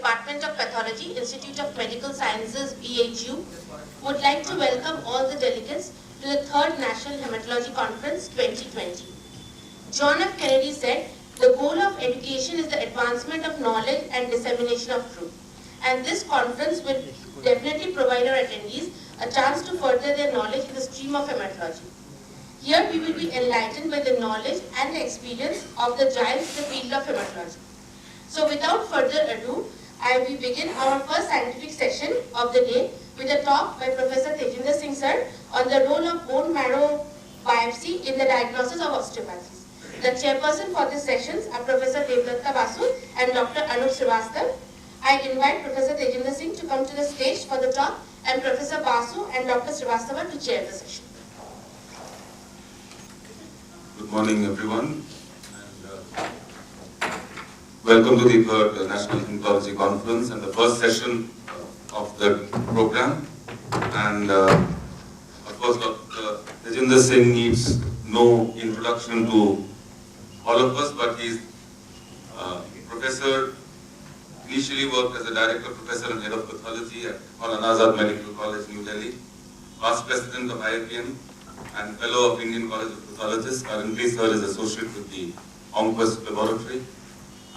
Department of Pathology, Institute of Medical Sciences, BHU, would like to welcome all the delegates to the 3rd National Hematology Conference 2020. John F. Kennedy said, "The goal of education is the advancement of knowledge and dissemination of truth." And this conference will definitely provide our attendees a chance to further their knowledge in the stream of hematology. Here we will be enlightened by the knowledge and the experience of the giants in the field of hematology. So without further ado, we begin our first scientific session of the day with a talk by Professor Tejinder Singh sir on the role of bone marrow biopsy in the diagnosis of osteopathy. The chairperson for these sessions are Professor Devdatta Basu and Dr. Anup Srivastava. I invite Professor Tejinder Singh to come to the stage for the talk and Professor Basu and Dr. Srivastava to chair the session. Good morning, everyone, and welcome to the 3rd National Hematology Conference and the first session of the program. And of course, Dr. Tejinder Singh needs no introduction to all of us, but he's professor. Initially worked as a director professor and head of pathology at Maulana Azad Medical College, New Delhi, past president of IIPM and fellow of Indian College of Pathologists. Currently, sir is associate with the OnQuest Laboratory.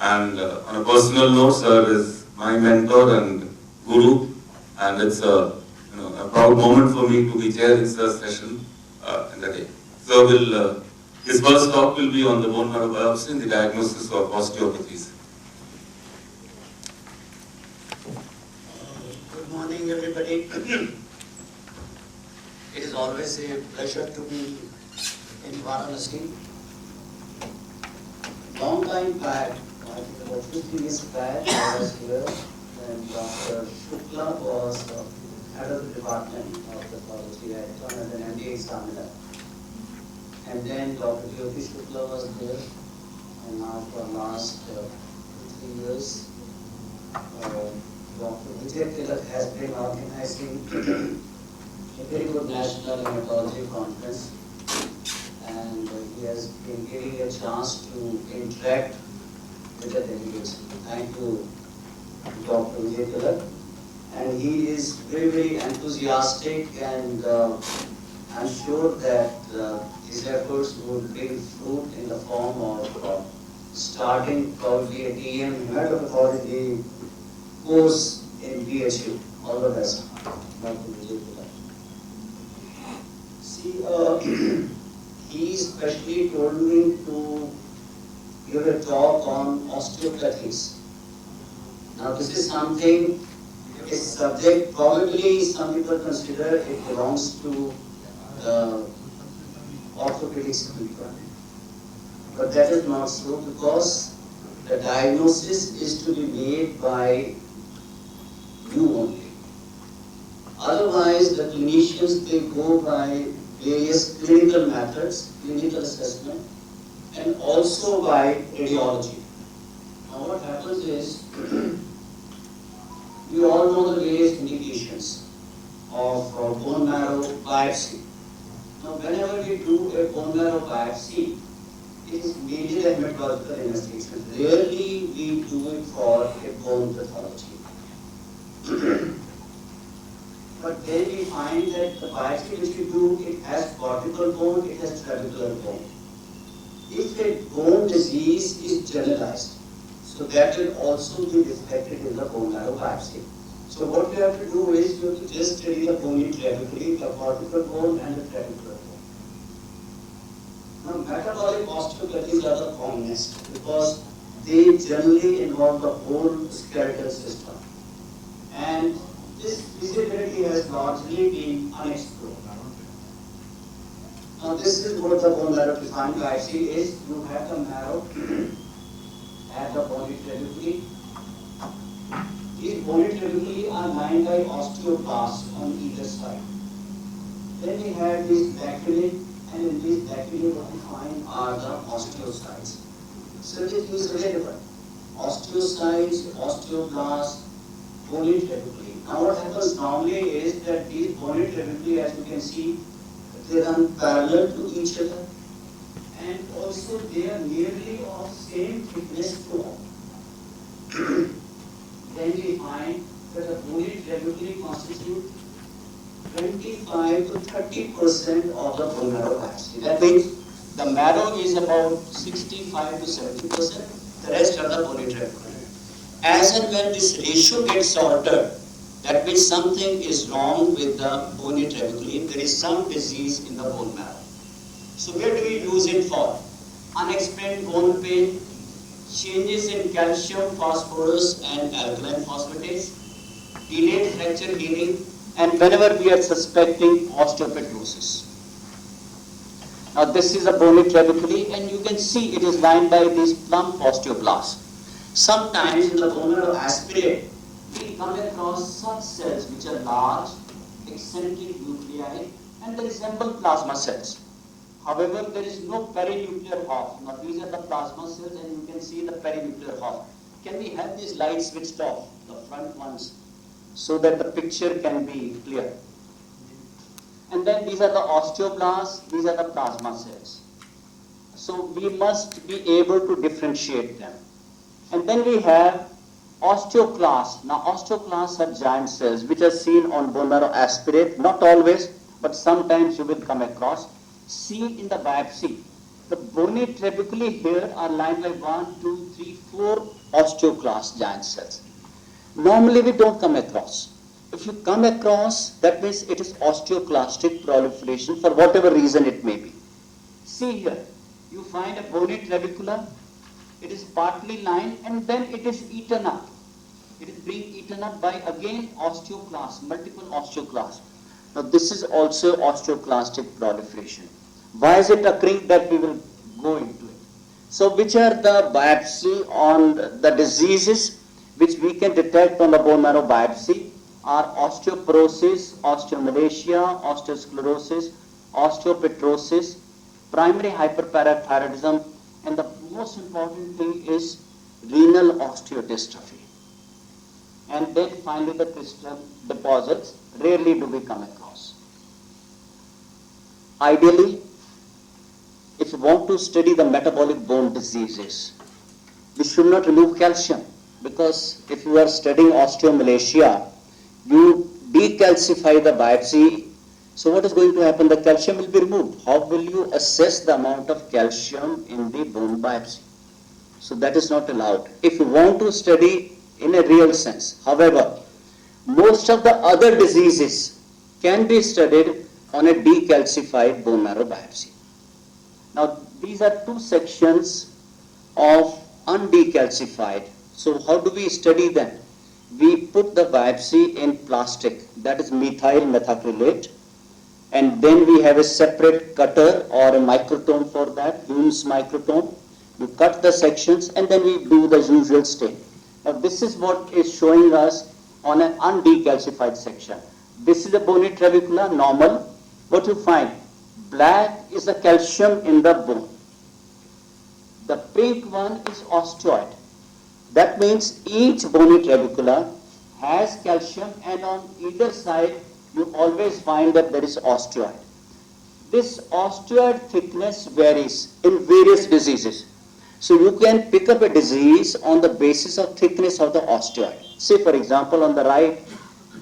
And on a personal note, sir is my mentor and guru, and it's a proud moment for me to be chairing sir's session in the day. Sir will his first talk will be on the bone marrow biopsy and the diagnosis of osteopathies. Good morning, everybody. It is always a pleasure to be in Varanasi. Long time back, I think about 50 years back, I was here when Dr. Shukla was head of the department of pathology at one as an MD examiner. And then Dr. Jyoti Shukla was there, and now for the last 3 years, Dr. Vijay Tilak has been organizing a very good national hematology conference, and he has been giving a chance to interact with the delegates. Thank you, Dr. Vijay Tilak. And he is very, very enthusiastic, and I'm sure that his efforts will bring fruit in the form of starting probably a DM hematopathology course in BHU. All the best, Dr. Vijay Tilak. See, he especially told me to give a talk on osteopathies. Now, this is something, a subject probably some people consider it belongs to orthopedics people. But that is not so, because the diagnosis is to be made by you only. Otherwise, the clinicians, they go by various clinical methods, clinical assessment, and also by radiology. Now what happens is, we all know the various indications of bone marrow biopsy. Now whenever we do a bone marrow biopsy, it is mainly a hematological investigation. Rarely we do it for a bone pathology. But then we find that the biopsy which we do, it has cortical bone, it has trabecular bone. If a bone disease is generalized, so that will also be reflected in the bone marrow biopsy. So what we have to do is we have to just study the bone trabeculae, the cortical bone and the trabecular bone. Now metabolic osteopathies are the commonest because they generally involve the whole skeletal system. And this visibility has largely been unexplored. Now this is what the bone marrow defined biopsy is. You have the marrow at the bony trabeculae. These bony trabeculae are lined by osteoblasts on either side. Then we have these baculae, and in these baculae what we find are the osteocytes. So it is available. Osteocytes, osteoblasts, bony trabeculae. Now what happens normally is that these bony trabeculae, as you can see, they run parallel to each other, and also they are nearly of same thickness to all. then we find that the bony trabeculae constitute 25 to 30% of the bone marrow biopsy. That means the marrow is about 65 to 70%, the rest are the bony trabeculae. As and when this ratio gets altered, that means something is wrong with the bony trabeculae, there is some disease in the bone marrow. So where do we use it for? Unexplained bone pain, changes in calcium, phosphorus and alkaline phosphatase, delayed fracture healing, and whenever we are suspecting osteopetrosis. Now this is a bony trabeculae and you can see it is lined by these plump osteoblasts. Sometimes in the bone marrow aspirate, we come across such cells which are large, eccentric nuclei and they resemble plasma cells. However, there is no perinuclear Hoff. Now these are the plasma cells and you can see the perinuclear Hoff. Can we have these lights switched off, the front ones, so that the picture can be clear? And then these are the osteoblasts, these are the plasma cells. So we must be able to differentiate them. And then we have osteoclasts. Now osteoclasts are giant cells which are seen on bone marrow aspirate, not always, but sometimes you will come across. See in the biopsy, the bony trabeculae here are lined by 1, 2, 3, 4 osteoclast giant cells. Normally we don't come across. If you come across, that means it is osteoclastic proliferation for whatever reason it may be. See here, you find a bony trabecula, it is partly lined and then it is eaten up. It is being eaten up by again osteoclasts, multiple osteoclasts. Now this is also osteoclastic proliferation. Why is it occurring? That we will go into it. So which are the biopsy on the diseases which we can detect on the bone marrow biopsy are osteoporosis, osteomalacia, osteosclerosis, osteopetrosis, primary hyperparathyroidism, and the most important thing is renal osteodystrophy. And then finally the crystal deposits rarely do we come across. Ideally, if you want to study the metabolic bone diseases, we should not remove calcium, because if you are studying osteomalacia, you decalcify the biopsy. So what is going to happen? The calcium will be removed. How will you assess the amount of calcium in the bone biopsy? So that is not allowed if you want to study in a real sense. However, most of the other diseases can be studied on a decalcified bone marrow biopsy. Now these are two sections of undecalcified. So how do we study them? We put the biopsy in plastic, that is methyl methacrylate, and then we have a separate cutter or a microtome for that, Hume's microtome. We cut the sections and then we do the usual stain. Now this is what is showing us on an undecalcified section. This is the bony trabecula, normal. What you find? Black is the calcium in the bone. The pink one is osteoid. That means each bony trabecula has calcium and on either side you always find that there is osteoid. This osteoid thickness varies in various diseases. So you can pick up a disease on the basis of thickness of the osteoid. Say for example on the right,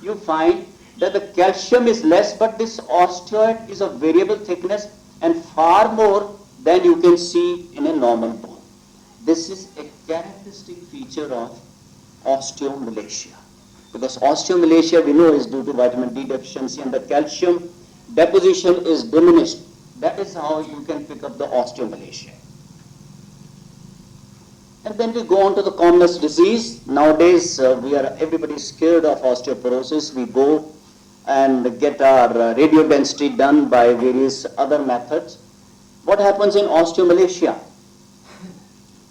you find that the calcium is less but this osteoid is of variable thickness and far more than you can see in a normal bone. This is a characteristic feature of osteomalacia. Because osteomalacia we know is due to vitamin D deficiency and the calcium deposition is diminished. That is how you can pick up the osteomalacia. And then we go on to the commonest disease. Nowadays everybody is scared of osteoporosis. We go and get our radio density done by various other methods. What happens in osteomalacia?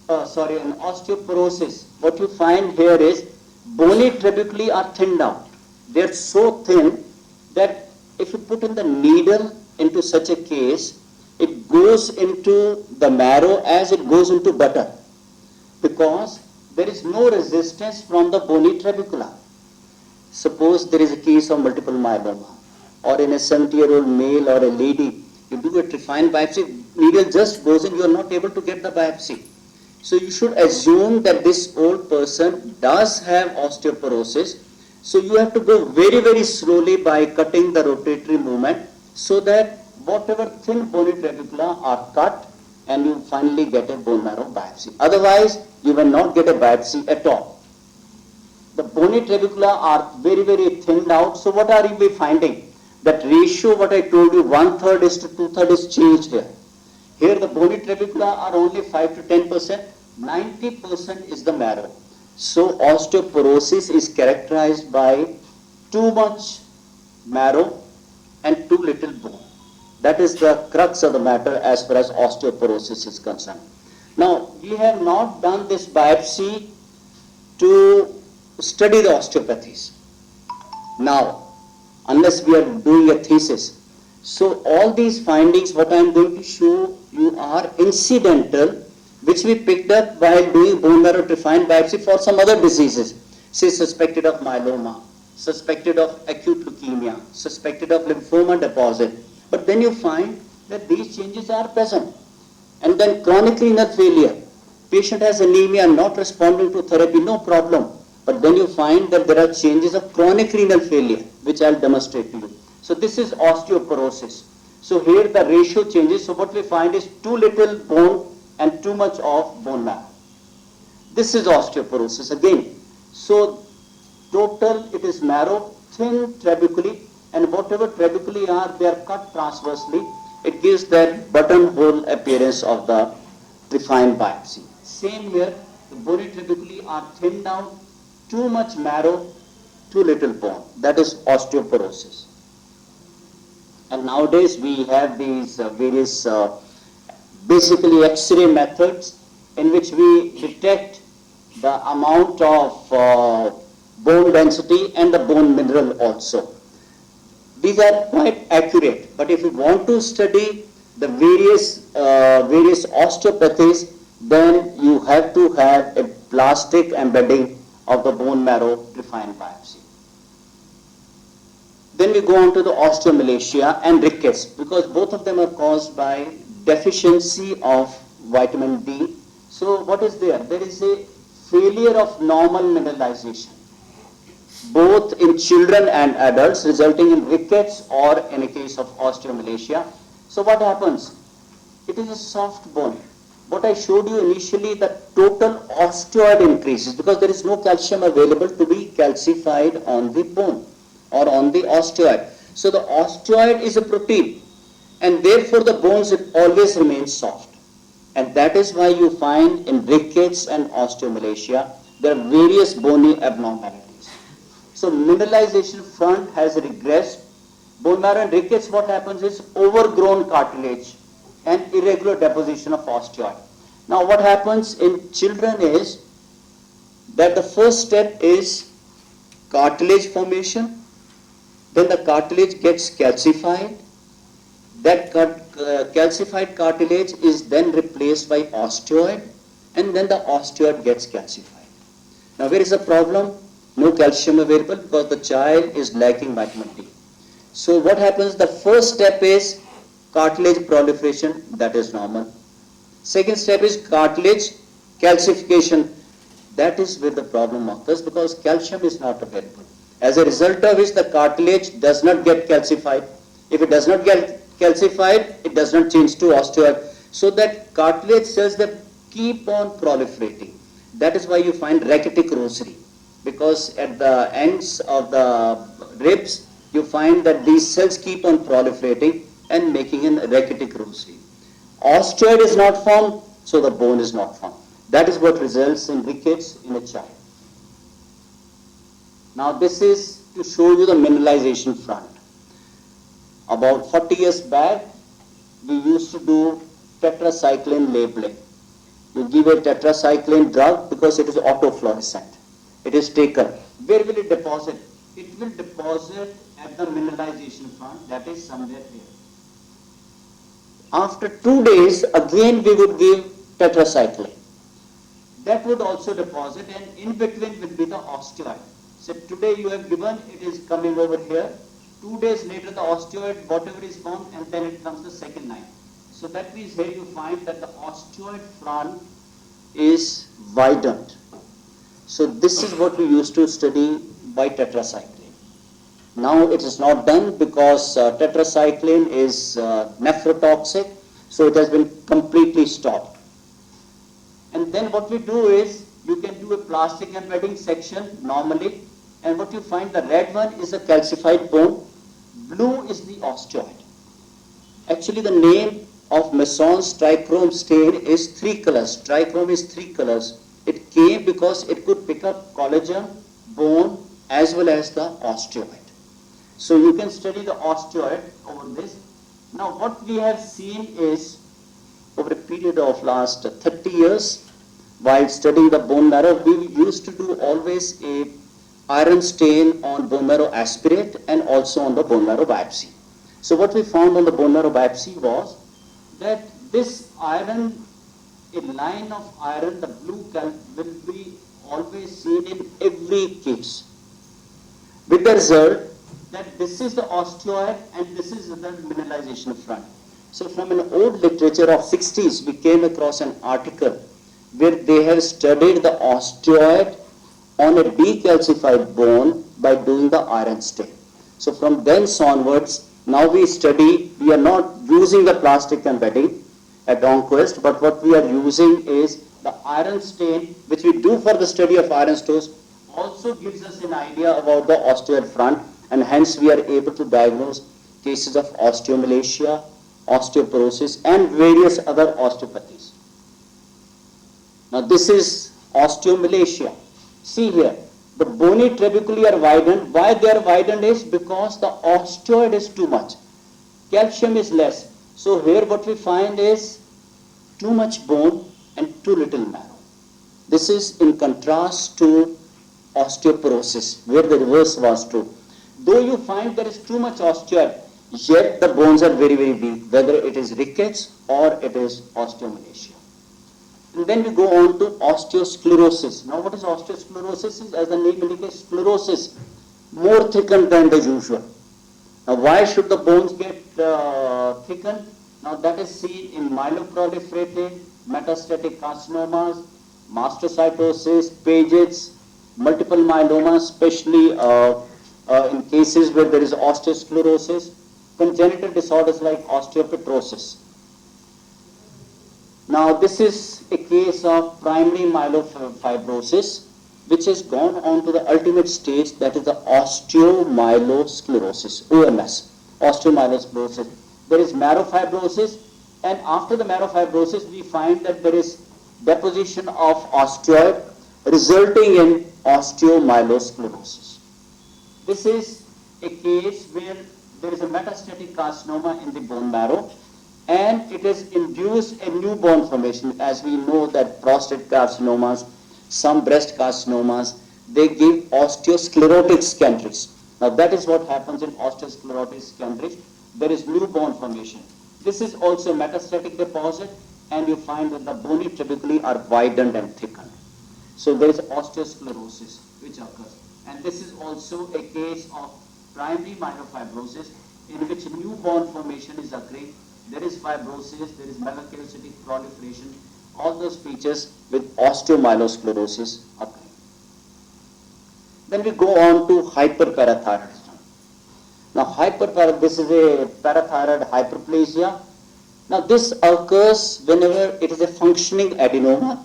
In osteoporosis, what you find here is bony trabeculae are thinned out. They are so thin that if you put in the needle into such a case, it goes into the marrow as it goes into butter, because there is no resistance from the bony trabecula. Suppose there is a case of multiple myeloma, or in a 70-year-old male or a lady, you do a refined biopsy, needle just goes in, you are not able to get the biopsy. So you should assume that this old person does have osteoporosis. So you have to go very, very slowly by cutting the rotatory movement so that whatever thin bony trabecula are cut and you finally get a bone marrow biopsy. Otherwise, you will not get a biopsy at all. The bony trabecula are very, very thinned out. So what are you finding? That ratio, what I told you, 1/3 is to 2/3 is changed here. Here the bony trabecula are only 5 to 10%, 90% is the marrow. So osteoporosis is characterized by too much marrow and too little bone. That is the crux of the matter as far as osteoporosis is concerned. Now, we have not done this biopsy to study the osteopathies. Now, unless we are doing a thesis. So all these findings, what I am going to show you are incidental, which we picked up while doing bone marrow trephine biopsy for some other diseases, say suspected of myeloma, suspected of acute leukemia, suspected of lymphoma deposit. But then you find that these changes are present. And then chronic renal failure. Patient has anemia, not responding to therapy, no problem. But then you find that there are changes of chronic renal failure, which I'll demonstrate to you. So this is osteoporosis. So here the ratio changes. So what we find is too little bone and too much of bone marrow. This is osteoporosis again. So total it is marrow, thin trabeculae, and whatever trabeculae are, they are cut transversely. It gives that buttonhole appearance of the trephine biopsy. Same here, the bony trabeculae are thinned out, too much marrow, too little bone. That is osteoporosis. And nowadays we have these various basically X-ray methods in which we detect the amount of bone density and the bone mineral also. These are quite accurate, but if you want to study the various osteopathies, then you have to have a plastic embedding of the bone marrow trephine biopsy. Then we go on to the osteomalacia and rickets, because both of them are caused by deficiency of vitamin D. So what is there? There is a failure of normal mineralization, both in children and adults, resulting in rickets or in a case of osteomalacia. So what happens? It is a soft bone. What I showed you initially, the total osteoid increases because there is no calcium available to be calcified on the bone or on the osteoid. So the osteoid is a protein, and therefore the bones always remain soft. And that is why you find in rickets and osteomalacia, there are various bony abnormalities. So mineralization front has regressed. Bone marrow and rickets, what happens is overgrown cartilage and irregular deposition of osteoid. Now what happens in children is that the first step is cartilage formation, then the cartilage gets calcified, that calcified cartilage is then replaced by osteoid, and then the osteoid gets calcified. Now where is the problem? No calcium available because the child is lacking vitamin D. So what happens? The first step is cartilage proliferation, that is normal. Second step is cartilage calcification. That is where the problem occurs because calcium is not available. As a result of which the cartilage does not get calcified. If it does not get calcified, it does not change to osteoid. So that cartilage cells that keep on proliferating. That is why you find rachitic rosary, because at the ends of the ribs, you find that these cells keep on proliferating and making a rachitic rosary. Osteoid is not formed, so the bone is not formed. That is what results in rickets in a child. Now this is to show you the mineralization front. About 40 years back, we used to do tetracycline labeling. You give a tetracycline drug because it is autofluorescent. It is taken. Where will it deposit? It will deposit at the mineralization front, that is somewhere here. After 2 days, again we would give tetracycline. That would also deposit, and in between will be the osteoid. So today you have given, it is coming over here. 2 days later the osteoid, whatever is formed, and then it comes the second line. So that means here you find that the osteoid front is widened. So this is what we used to study by tetracycline. Now it is not done because tetracycline is nephrotoxic, so it has been completely stopped. And then what we do is, you can do a plastic embedding section normally, and what you find, the red one is a calcified bone, blue is the osteoid. Actually the name of Masson's trichrome stain is 3 colors. Trichrome is 3 colors. It came because it could pick up collagen, bone, as well as the osteoid. So you can study the osteoid over this. Now what we have seen is, over a period of last 30 years, while studying the bone marrow, we used to do always a iron stain on bone marrow aspirate and also on the bone marrow biopsy. So what we found on the bone marrow biopsy was that this iron, a line of iron, the blue will be always seen in every case, with the result that this is the osteoid and this is the mineralization front. So from an old literature of 60s, we came across an article where they have studied the osteoid on a decalcified bone by doing the iron stain. So from thence onwards, now we study, we are not using the plastic embedding at Donquest, but what we are using is the iron stain, which we do for the study of iron stores, also gives us an idea about the osteoid front, and hence we are able to diagnose cases of osteomalacia, osteoporosis, and various other osteopathies. Now this is osteomalacia. See here, the bony trabeculae are widened. Why they are widened is because the osteoid is too much. Calcium is less. So here what we find is too much bone and too little marrow. This is in contrast to osteoporosis, where the reverse was true. Though you find there is too much osteoid, yet the bones are very, very weak, whether it is rickets or it is osteomalacia. And then we go on to osteosclerosis. Now what is osteosclerosis? As the name indicates, sclerosis, more thickened than the usual. Now why should the bones get thickened? Now that is seen in myeloproliferative, metastatic carcinomas, mastocytosis, Paget's, multiple myeloma, especially in cases where there is osteosclerosis, congenital disorders like osteopetrosis. Now this is a case of primary myelofibrosis, which has gone on to the ultimate stage, that is the osteomyelosclerosis, OMS, osteomyelosclerosis. There is myelofibrosis, and after the myelofibrosis we find that there is deposition of osteoid resulting in osteomyelosclerosis. This is a case where there is a metastatic carcinoma in the bone marrow, and it has induced a new bone formation. As we know that prostate carcinomas, some breast carcinomas, they give osteosclerotic scantrix. Now that is what happens in osteosclerotic scantrix. There is new bone formation. This is also metastatic deposit, and you find that the bony trabeculae are widened and thickened. So there is osteosclerosis which occurs. And this is also a case of primary myelofibrosis in which new bone formation is occurring. There is fibrosis, there is megakaryocytic proliferation, all those features with osteomyelosclerosis occurring. Then we go on to hyperparathyroidism. Now this is a parathyroid hyperplasia. Now this occurs whenever it is a functioning adenoma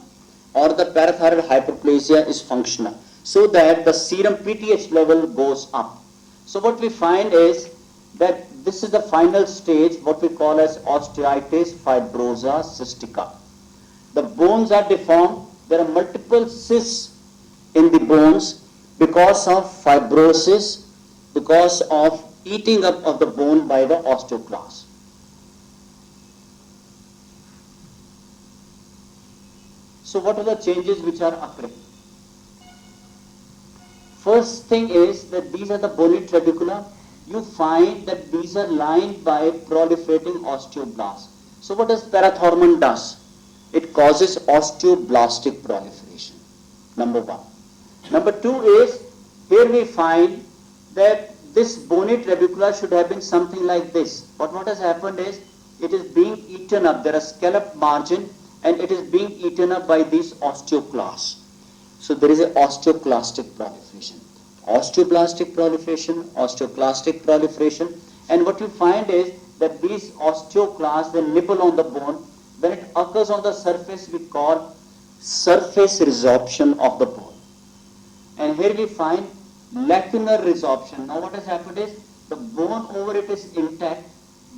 or the parathyroid hyperplasia is functional, so that the serum PTH level goes up. So what we find is that this is the final stage, what we call as osteitis fibrosa cystica. The bones are deformed. There are multiple cysts in the bones because of fibrosis, because of eating up of the bone by the osteoclast. So what are the changes which are occurring? First thing is that these are the bony trabecula. You find that these are lined by proliferating osteoblasts. So what does parathormone does? It causes osteoblastic proliferation, number one. Number two is, here we find that this bony trabecula should have been something like this. But what has happened is, it is being eaten up. There are scalloped margin, and it is being eaten up by these osteoclasts. So there is a osteoclastic proliferation. Osteoblastic proliferation, osteoclastic proliferation, and what you find is that these osteoclasts, they nibble on the bone. When it occurs on the surface, we call surface resorption of the bone. And here we find lacunar resorption. Now what has happened is, the bone over it is intact,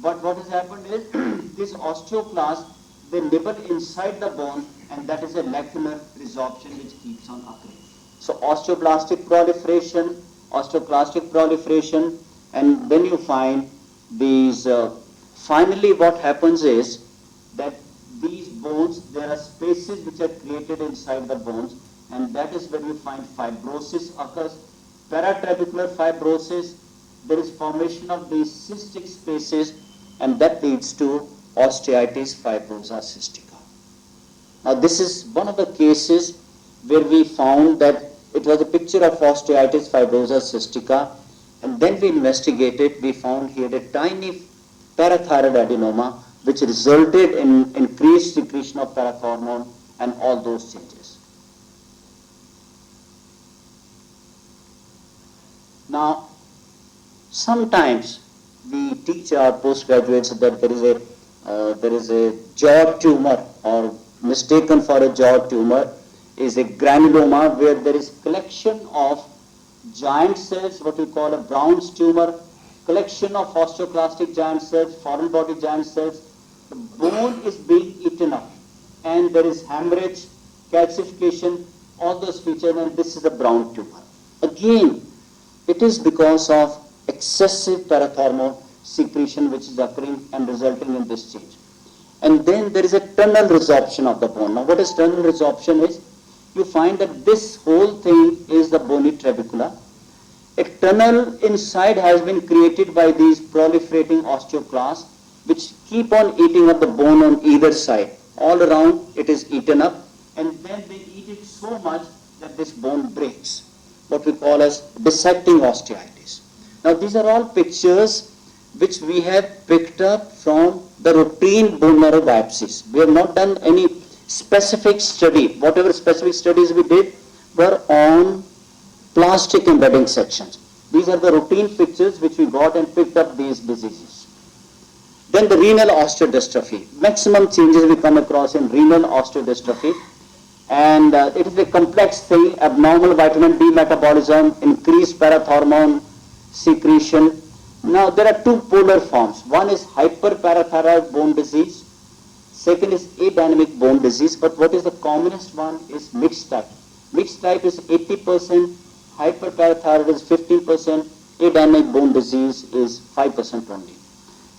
but what has happened is, these osteoclasts, they nibble inside the bone, and that is a lacunar resorption which keeps on occurring. So osteoblastic proliferation, osteoclastic proliferation, and then you find these, finally what happens is that these bones, there are spaces which are created inside the bones, and that is when you find fibrosis occurs, paratrabecular fibrosis, there is formation of these cystic spaces, and that leads to osteitis fibrosa cystica. Now this is one of the cases where we found that it was a picture of osteitis fibrosa cystica, and then we investigated, we found here a tiny parathyroid adenoma which resulted in increased secretion of parathormone and all those changes. Now, sometimes we teach our postgraduates that there is a jaw tumor, or mistaken for a jaw tumor is a granuloma, where there is collection of giant cells, what we call a Brown's tumor, collection of osteoclastic giant cells, foreign body giant cells. The bone is being eaten up, and there is hemorrhage, calcification, all those features, and this is a Brown tumor. Again, it is because of excessive parathormone secretion which is occurring and resulting in this change. And then there is a tunnel resorption of the bone. Now what is tunnel resorption is, you find that this whole thing is the bony trabecula. A tunnel inside has been created by these proliferating osteoclasts which keep on eating up the bone on either side. All around it is eaten up, and then they eat it so much that this bone breaks, what we call as dissecting osteitis. Now these are all pictures which we have picked up from the routine bone marrow biopsies. We have not done any specific study. Whatever specific studies we did were on plastic embedding sections. These are the routine pictures which we got and picked up these diseases. Then the renal osteodystrophy. Maximum changes we come across in renal osteodystrophy, and it is a complex thing: abnormal vitamin D metabolism, increased parathormone secretion. Now there are two polar forms. One is hyperparathyroid bone disease, second is adynamic bone disease, but what is the commonest one is mixed type. Mixed type is 80%, hyperparathyroid is 15%, adynamic bone disease is 5% only.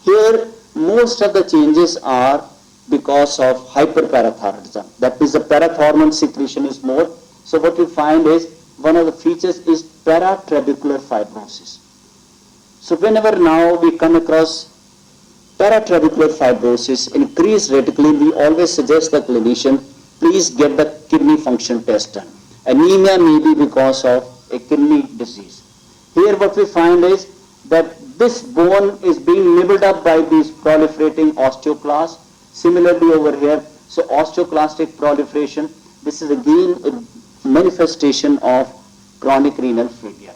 Here most of the changes are because of hyperparathyroidism. That is, the parathormone secretion is more. So what we find is, one of the features is paratrabecular fibrosis. So whenever now we come across paratrabecular fibrosis increased radically, we always suggest the clinician, please get the kidney function test done. Anemia may be because of a kidney disease. Here what we find is that this bone is being nibbled up by these proliferating osteoclasts. Similarly over here, so osteoclastic proliferation, this is again a manifestation of chronic renal failure.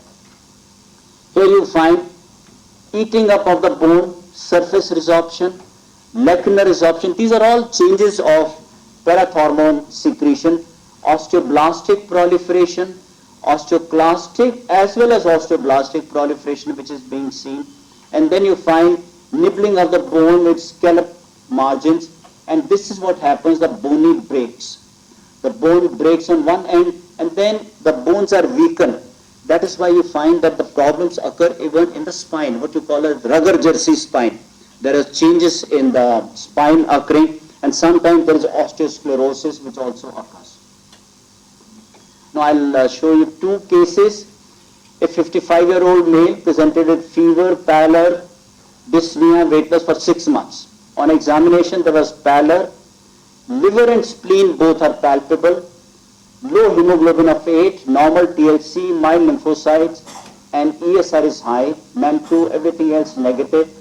Here you find eating up of the bone, surface resorption, lacunar resorption. These are all changes of parathormone secretion, osteoblastic proliferation, osteoclastic as well as osteoblastic proliferation which is being seen. And then you find nibbling of the bone with scallop margins, and this is what happens, the bony breaks. The bone breaks on one end, and then the bones are weakened. That is why you find that the problems occur even in the spine, what you call a rugger jersey spine. There are changes in the spine occurring, and sometimes there is osteosclerosis which also occurs. Now I'll show you two cases. A 55-year-old male presented with fever, pallor, dyspnea, weight loss for 6 months. On examination there was pallor, liver and spleen both are palpable, low hemoglobin of 8, normal TLC, mild lymphocytes, and ESR is high, MEM2, everything else negative.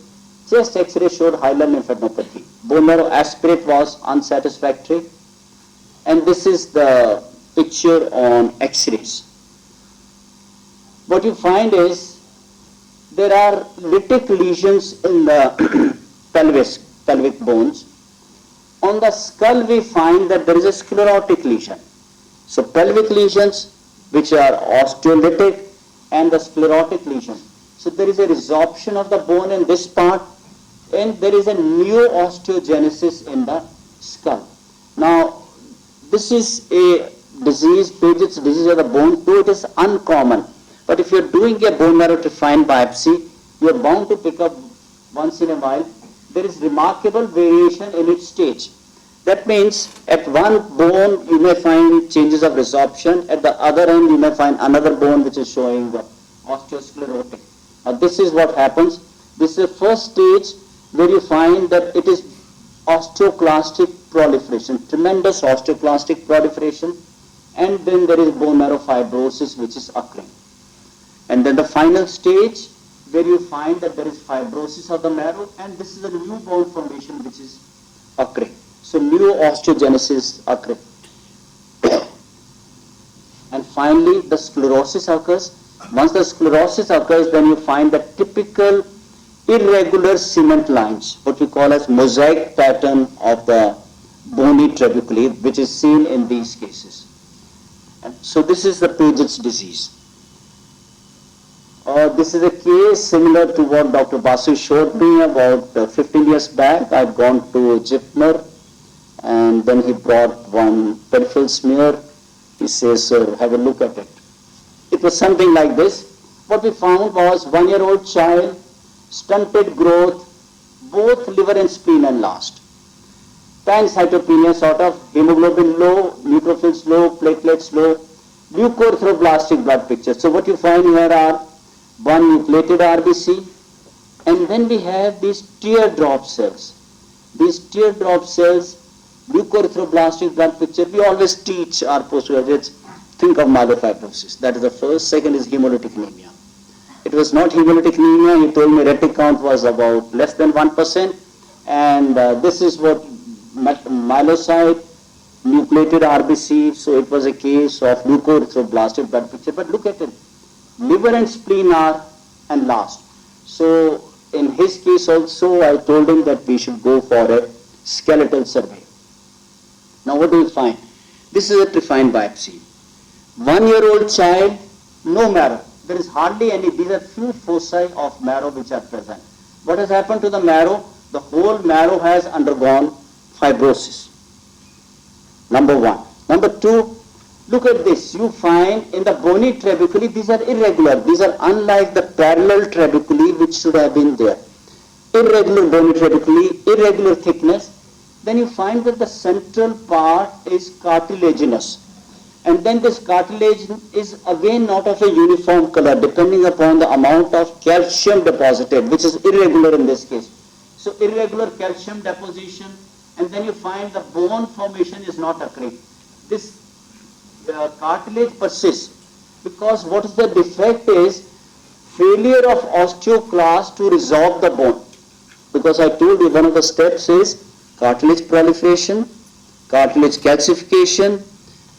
Chest X-ray showed hilar lymphadenopathy. Bone marrow aspirate was unsatisfactory. and this is the picture on X-rays. What you find is there are lytic lesions in the pelvic bones. On the skull we find that there is a sclerotic lesion. So pelvic lesions which are osteolytic and the sclerotic lesion. So there is a resorption of the bone in this part and there is a new osteogenesis in the skull. Now this is a disease, Paget's disease of the bone, though it is uncommon. But if you are doing a bone marrow trephine biopsy, you are bound to pick up once in a while. There is remarkable variation in its stage. That means at one bone you may find changes of resorption, at the other end you may find another bone which is showing the osteosclerotic. Now this is what happens. This is the first stage where you find that it is osteoclastic proliferation, tremendous osteoclastic proliferation, and then there is bone marrow fibrosis which is occurring. And then the final stage where you find that there is fibrosis of the marrow and this is a new bone formation which is occurring. So new osteogenesis occurring. And finally the sclerosis occurs. Once the sclerosis occurs, then you find the typical irregular cement lines, what we call as mosaic pattern of the bony trabeculae, which is seen in these cases. And so this is the Paget's disease. This is a case similar to what Dr. Basu showed me about 15 years back. I'd gone to Jipmer and then he brought one peripheral smear. He says, "Sir, have a look at it." It was something like this. What we found was 1-year-old child, stunted growth, both liver and spleen enlarged. Pancytopenia sort of, hemoglobin low, neutrophils low, platelets low, leukoerythroblastic blood picture. So what you find here are one nucleated RBC, and then we have these teardrop cells. These teardrop cells, leukoerythroblastic blood picture, we always teach our postgraduates, think of myelofibrosis. That is the first. Second is hemolytic anemia. It was not hemolytic anemia. He told me retic count was about less than 1%, and this is what myelocyte, nucleated RBC, so it was a case of leukoerythroblastic blood picture. But look at it. Liver and spleen are enlarged. So in his case also, I told him that we should go for a skeletal survey. Now what do we find? This is a trephine biopsy. 1-year-old child, no marrow. There is hardly any. These are few foci of marrow which are present. What has happened to the marrow? The whole marrow has undergone fibrosis. Number one. Number two, look at this. You find in the bony trabeculae, these are irregular. These are unlike the parallel trabeculae which should have been there. Irregular bony trabeculae, irregular thickness. Then you find that the central part is cartilaginous. And then this cartilage is again not of a uniform color depending upon the amount of calcium deposited, which is irregular in this case. So irregular calcium deposition, and then you find the bone formation is not occurring. This cartilage persists because what is the defect is failure of osteoclast to resorb the bone. Because I told you one of the steps is cartilage proliferation, cartilage calcification,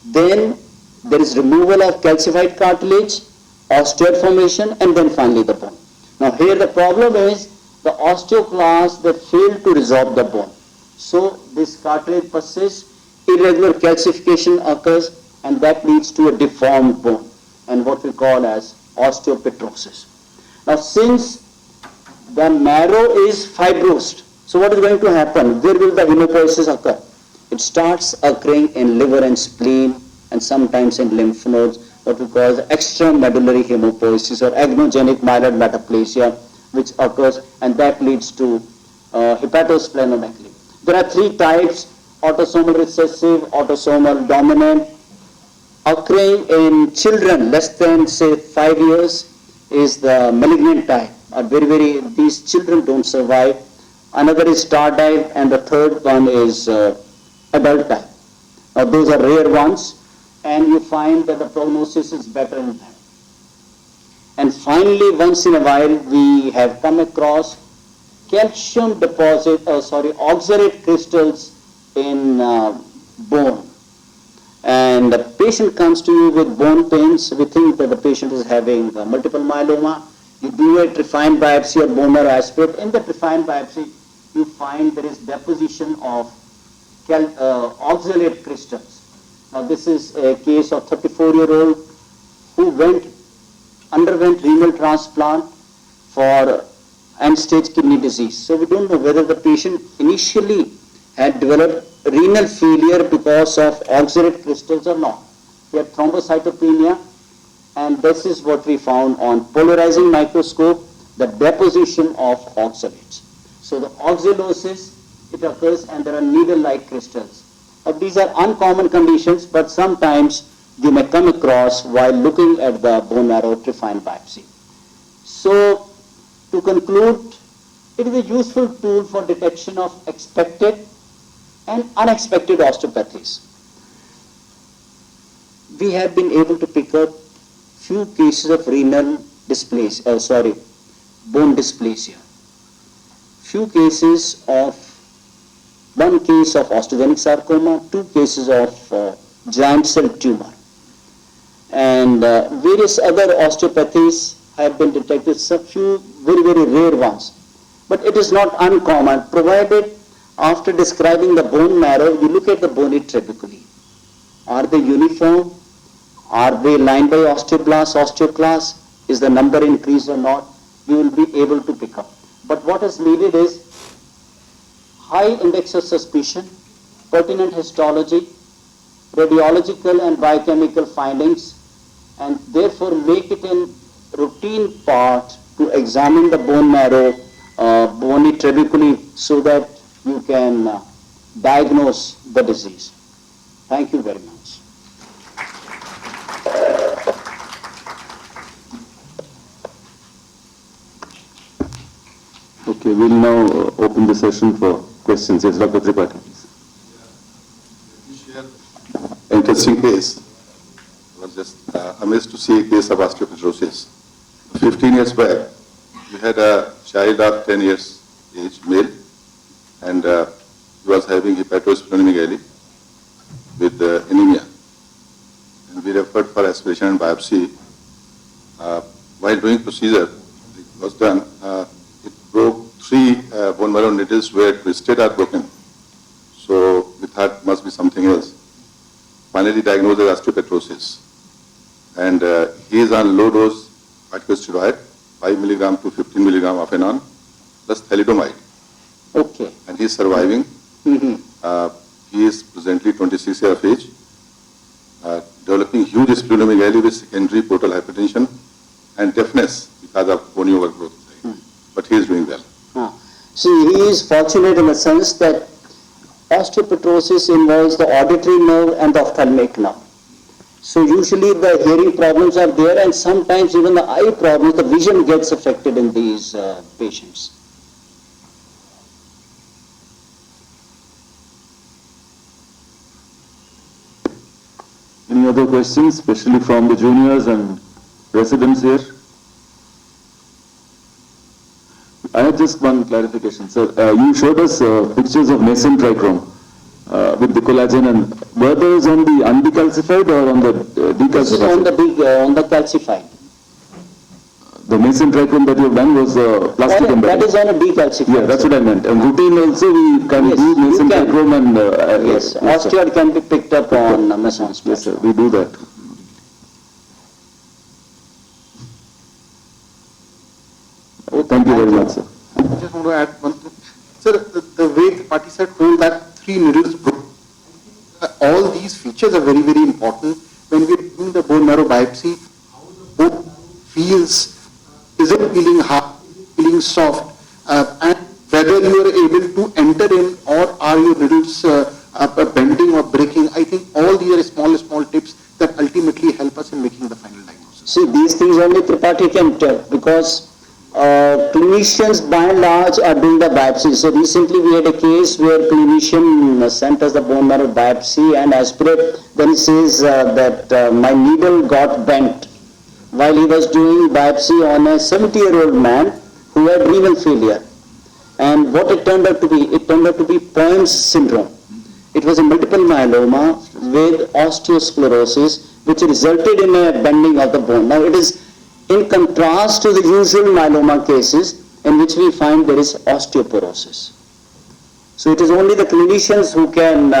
then there is removal of calcified cartilage, osteoid formation, and then finally the bone. Now here the problem is the osteoclast that failed to resorb the bone. So this cartilage persists, irregular calcification occurs, and that leads to a deformed bone and what we call as osteopetrosis. Now since the marrow is fibrosed, so what is going to happen? Where will the hemopoiesis occur? It starts occurring in liver and spleen and sometimes in lymph nodes, what we call the extramedullary hemopoiesis or agnogenic myeloid metaplasia, which occurs, and that leads to hepatosplenomegaly. There are three types: autosomal recessive, autosomal dominant. Occurring in children less than say 5 years is the malignant type. These children don't survive. Another is tardive, and the third one is adult type. Now those are rare ones, and you find that the prognosis is better in them. And finally, once in a while, we have come across calcium deposit, oxalate crystals in bone. and the patient comes to you with bone pains, we think that the patient is having multiple myeloma. You do a refined biopsy or bone marrow aspirate. In the refined biopsy, you find there is deposition of oxalate crystals. Now this is a case of 34-year-old who underwent renal transplant for end-stage kidney disease. So we don't know whether the patient initially had developed renal failure because of oxalate crystals or not. He had thrombocytopenia, and this is what we found on polarizing microscope, the deposition of oxalates. So the oxalosis, it occurs and there are needle-like crystals. Now, these are uncommon conditions, but sometimes you may come across while looking at the bone marrow refined biopsy. So to conclude, it is a useful tool for detection of expected and unexpected osteopathies. We have been able to pick up few cases of renal dysplasia, bone dysplasia. Few cases of, one case of osteogenic sarcoma, 2 cases of giant cell tumor. And various other osteopathies have been detected, some few very, very rare ones. But it is not uncommon, provided after describing the bone marrow, you look at the bony trabeculae. Are they uniform? Are they lined by osteoblasts, osteoclasts? Is the number increased or not? You will be able to pick up. But what is needed is high index of suspicion, pertinent histology, radiological and biochemical findings, and therefore make it a routine part to examine the bone marrow, bony trabeculae, so that you can diagnose the disease. Thank you very much. Okay, we'll now open the session for questions. Yes, Dr. Tripathi, please. Interesting case. I was just amazed to see a case of osteoporosis. 15 years back, we had a child of 10 years age, male, and he was having hepatosplenomegaly with anemia. And we referred for aspiration and biopsy. While doing procedure, it was done, it broke 3 bone marrow needles were twisted or broken. So we thought must be something else. Finally diagnosed as osteopetrosis. And he is on low dose corticosteroid, 5 milligram to 15 milligram off and on, plus thalidomide. Okay. And he is surviving. He is presently 26 years of age, developing huge splenomegaly with secondary portal hypertension and deafness because of bony overgrowth. But he is doing well. See, he is fortunate in the sense that osteopetrosis involves the auditory nerve and the ophthalmic nerve. So usually the hearing problems are there, and sometimes even the eye problems, the vision gets affected in these patients. Any other questions, especially from the juniors and residents here? I have just one clarification, sir. You showed us pictures of nascent trichrome with the collagen, and were those on the undecalcified or on the decalcified? This is on the calcified. The nascent trichrome that you have done was plastic embedded. That is on a decalcified. Yeah, that's what I meant. And routine also we can do nascent trichrome and yes, osteoid can be picked up on Mason's spot. Yes, sir, we do that. Oh, thank you very much, sir. I just want to add one thing. Sir, the way the party sir told that 3 needles broke, all these features are very, very important. When we are doing the bone marrow biopsy, how the bone feels, is it feeling hard, feeling soft, and whether you are able to enter in or are your needles bending or breaking. I think all these are small tips that ultimately help us in making the final diagnosis. See, these things only Tripathi can tell, because clinicians by and large are doing the biopsy. So recently we had a case where clinician sent us the bone marrow biopsy and aspirate. Then he says that my needle got bent while he was doing biopsy on a 70-year-old man who had renal failure. And what it turned out to be, Poems syndrome. It was a multiple myeloma with osteosclerosis, which resulted in a bending of the bone. Now, it is in contrast to the usual myeloma cases in which we find there is osteoporosis. So it is only the clinicians who can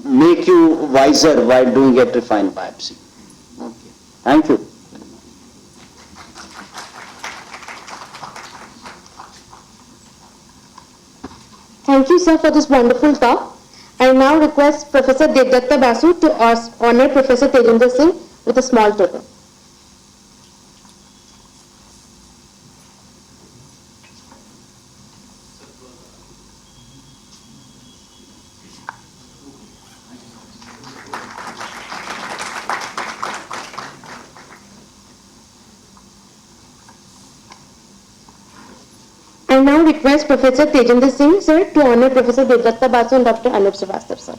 make you wiser while doing a refined biopsy. Okay. Thank you. Thank you, sir, for this wonderful talk. I now request Professor Devdatta Basu to honor Professor Tejinder Singh with a small token. I now request Professor Tejinder Singh, sir, to honor Professor Devdatta Basu and Dr. Anup Srivastava, sir.